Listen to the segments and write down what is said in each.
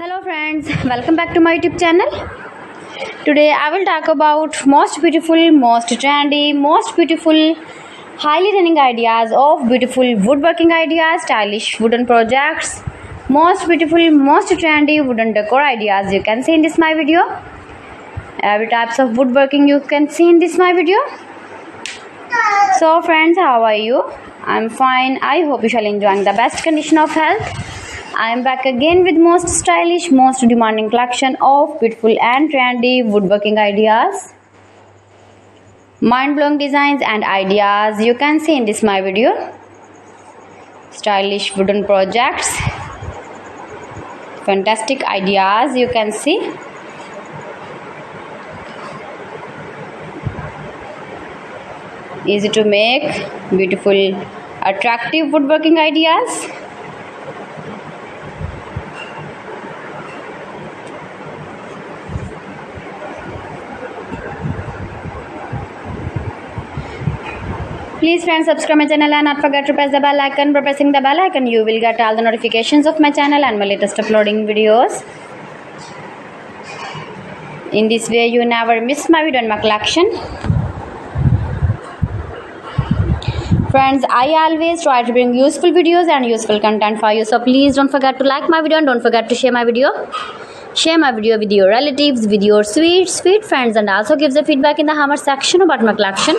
Hello friends, welcome back to my YouTube channel. Today I will talk about most beautiful, most trendy, most beautiful, highly running ideas of beautiful woodworking ideas, stylish wooden projects, most beautiful, most trendy wooden decor ideas you can see in this my video. Every types of woodworking you can see in this my video. So friends, how are you? I'm fine. I hope you shall enjoying the best condition of health. I am back again with most stylish, most demanding collection of beautiful and trendy woodworking ideas, mind-blowing designs and ideas you can see in this my video. Stylish wooden projects, fantastic ideas you can see. Easy to make, beautiful, attractive woodworking ideas. Please friends, subscribe my channel and not forget to press the bell icon. By pressing the bell icon you will get all the notifications of my channel and my latest uploading videos. In this way you never miss my video and my collection. Friends, I always try to bring useful videos and useful content for you, so please don't forget to like my video and don't forget to share my video. Share my video with your relatives, with your sweet friends, and also give the feedback in the comment section about my collection.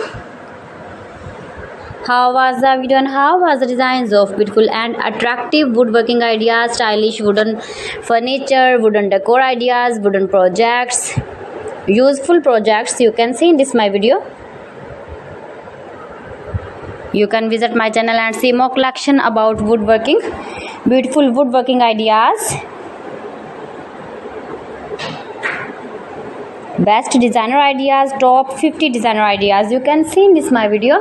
How was the video and how was the designs of beautiful and attractive woodworking ideas, stylish wooden furniture, wooden decor ideas, wooden projects, useful projects you can see in this my video. You can visit my channel and see more collection about woodworking, beautiful woodworking ideas, best designer ideas, top 50 designer ideas you can see in this my video.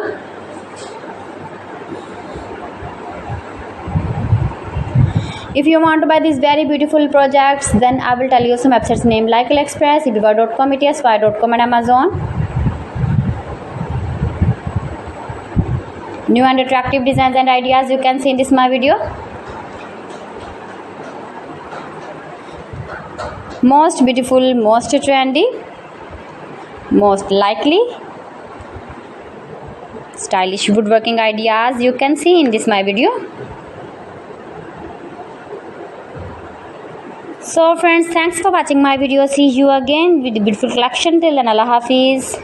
If you want to buy these very beautiful projects, then I will tell you some websites name like AliExpress, eBay.com, ETSY.com and Amazon. New and attractive designs and ideas you can see in this my video. Most beautiful, most trendy, most likely, stylish woodworking ideas you can see in this my video. So friends, thanks for watching my video. See you again with the beautiful collection. Till then, Allah Hafiz.